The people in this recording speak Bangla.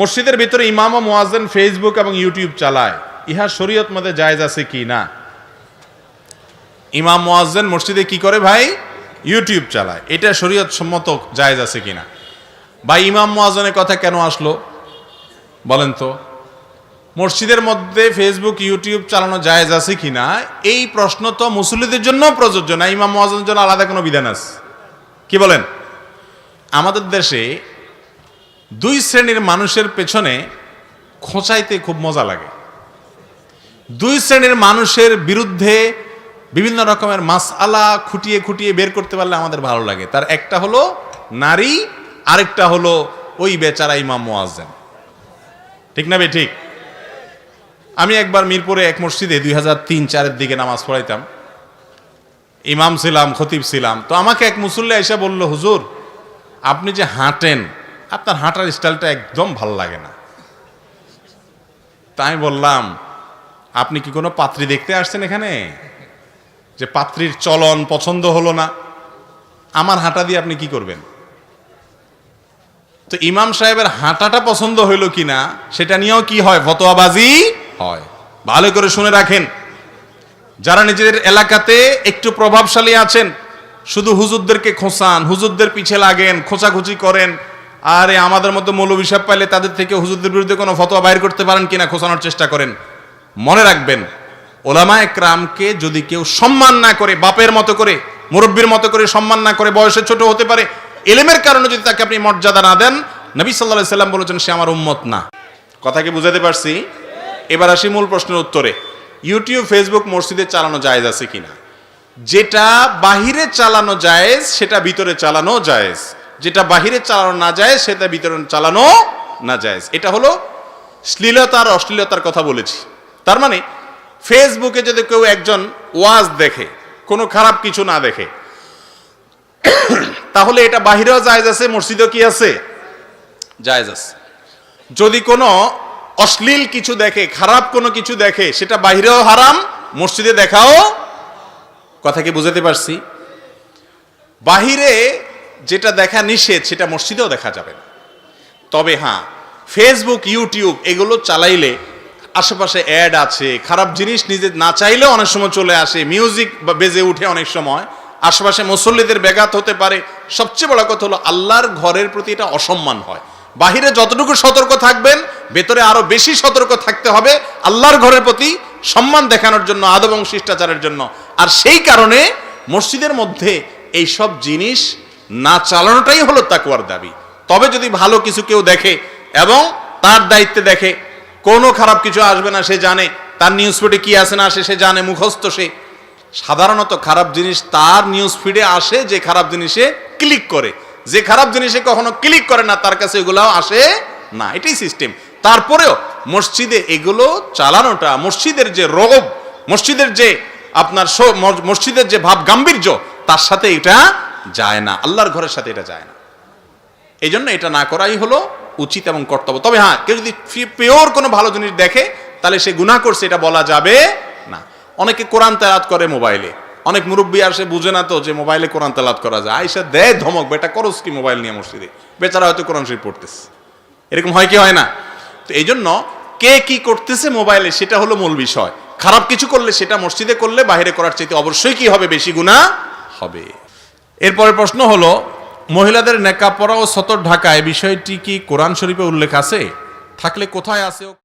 মসজিদের ভিতরে ইমাম ও মুয়াজ্জিন ফেসবুক এবং ইউটিউব চালায়, ইহা শরীয়ত মতে জায়েজ আছে কি না? ইমাম মুয়াজ্জিন মসজিদে কি করে ভাই? ইউটিউব চালায়, এটা শরীয়ত সম্মত জায়েজ আছে কিনা? ভাই ইমাম মুয়াজ্জিনের কথা কেন আসলো বলেন তো? মসজিদের মধ্যে ফেসবুক ইউটিউব চালানো জায়েজ আছে কিনা এই প্রশ্ন তো মুসল্লিদের জন্য প্রযোজ্য না, ইমাম মুয়াজ্জিনের জন্য আলাদা কোনো বিধান আছে? কি বলেন? আমাদের দেশে দুই শ্রেণীর মানুষের পেছনে খোঁচাইতে খুব মজা লাগে। দুই শ্রেণীর মানুষের বিরুদ্ধে বিভিন্ন রকমের মাসআলা খুঁটিয়ে খুঁটিয়ে বের করতে পারলে আমাদের ভালো লাগে। তার একটা হলো নারী, আরেকটা হলো ওই বেচারা ইমাম মুয়াজ্জিন। ঠিক না বে ঠিক? আমি একবার মিরপুরে এক মসজিদে 2003-04 দিকে নামাজ পড়াইতাম, ইমাম ছিলাম, খতিব ছিলাম। তো আমাকে এক মুসল্লি এসে বলল, হুজুর আপনি যে হাঁটেন, আপনার হাঁটার স্টাইলটা একদম ভাল লাগে না। তাই বললাম, আপনি কি কোনো পাত্রী দেখতে আসছেন এখানে যে পাত্রীর চলন পছন্দ হলো না? আমার হাঁটা দিয়ে আপনি কি করবেন? তো ইমাম সাহেবের হাঁটাটা পছন্দ হইল কিনা সেটা নিয়েও কি হয়? ফতোয়াবাজি হয়। ভালো করে শুনে রাখেন, যারা নিজেদের এলাকাতে একটু প্রভাবশালী আছেন, শুধু হুজুরদেরকে খোঁচান, হুজুরদের পিছে লাগেন, খোঁচাখুচি করেন, আরে আমাদের মতো মৌলবী সাহেব পাইলে তাদের থেকে হুজুরদের বিরুদ্ধে কোনো ফতোয়া বাইর করতে পারেন কিনা খোঁচানোর চেষ্টা করেন। মনে রাখবেন, ওলামায়ে কেরামকে যদি কেউ সম্মান না করে, বাপের মতো করে, মুরব্বীর মতো করে সম্মান না করে, বয়সে ছোট হতে পারে, ইলমের কারণে যদি তাকে আপনি মর্যাদা না দেন, নবী সাল্লাল্লাহু আলাইহি সাল্লাম বলেছেন সে আমার উম্মত না। কথা কি বুঝাতে পারছি? এবার আসি মূল প্রশ্নের উত্তরে। ইউটিউব, ফেসবুক মসজিদে চালানো জায়েজ আছে কিনা? যেটা বাহিরে চালানো জায়েজ সেটা ভিতরে চালানো জায়েজ, যেটা বাহিরে চালানো না জায়েজ সেটা ভিতরে চালানো না জায়েজ। এটা হলো শ্লীলতার অশ্লীলতার কথা বলেছি। তার মানে ফেসবুকে যদি কেউ একজন ওয়াজ দেখে, কোনো খারাপ কিছু না দেখে, তাহলে এটা বাহিরেও জায়েজ আছে, মসজিদেও কি আছে? জায়েজ আছে। যদি কোনো অশ্লীল কিছু দেখে, খারাপ কোনো কিছু দেখে, সেটা বাহিরেও হারাম, মসজিদে দেখাও। কথা কি বুঝাতে পারছি? বাহিরে যেটা দেখা নিষেধ সেটা মসজিদেও দেখা যাবে না। তবে হ্যাঁ, ফেসবুক, ইউটিউব এগুলো চালাইলে আশেপাশে অ্যাড আছে, খারাপ জিনিস নিজে না চাইলেও অনেক সময় চলে আসে, মিউজিক বেজে উঠে, অনেক সময় আশেপাশে মুসল্লিদের ব্যাঘাত হতে পারে। সবচেয়ে বড় কথা হলো আল্লাহর ঘরের প্রতি এটা অসম্মান হয়। বাহিরে যতটুকু সতর্ক থাকবেন, ভেতরে আরো বেশি সতর্ক থাকতে হবে আল্লাহর ঘরের প্রতি সম্মান দেখানোর জন্য, আদব এবং শিষ্টাচারের জন্য। আর সেই কারণে মসজিদের মধ্যে এই সব জিনিস না চালানোটাই হলো তাকওয়ার দাবি। তবে যদি ভালো কিছু কেউ দেখে এবং তার দায়িত্বে দেখে, কোনো খারাপ কিছু আসবে না, সে জানে, তার নিউজ ফিডে কি আসে না আসে সে জানে, মুখস্থ সে। সাধারণত খারাপ জিনিস তার নিউজ ফিডে আসে যে খারাপ জিনিসে ক্লিক করে, যে খারাপ জিনিসে কখনো ক্লিক করে না তার কাছে এগুলাও আসে না, এটাই সিস্টেম। তারপরেও মসজিদে এগুলো চালানোটা, মসজিদের যে রোগ, মসজিদের যে আপনার মসজিদের যে ভাব গাম্ভীর্য, তার সাথে এটা যায় না, আল্লাহর ঘরের সাথে এটা যায় না। এই জন্য এটা না করাই হলো উচিত এবং কর্তব্য। তবে হ্যাঁ, কেউ যদি পিওর কোনো ভালো জিনিস দেখে তাহলে সে গুনাহ করছে এটা বলা যাবে না। অনেকে কোরআন তেলাওয়াত করে মোবাইলে, অনেক মুরব্বী আসে বুঝে না তো যে মোবাইলে কোরআন তেলাওয়াত করা যায়, আইসা দেয় ধমক, বেটা করস কি মোবাইল নিয়ে মসজিদে? বেচারা হয়তো কোরআন শরীফ পড়তেছে। এরকম হয় কি হয় না? তো এই জন্য কে কি করতেছে মোবাইলে সেটা হলো মূল বিষয়। খারাপ কিছু করলে সেটা মসজিদে করলে বাইরে করার চাইতে অবশ্যই কি হবে? বেশি গুনাহ হবে। এরপরের প্রশ্ন হলো, মহিলাদের নেকাব পরা ও সতর ঢাকা, এই বিষয়টি কি কোরআন শরীফে উল্লেখ আছে? থাকলে কোথায় আছে?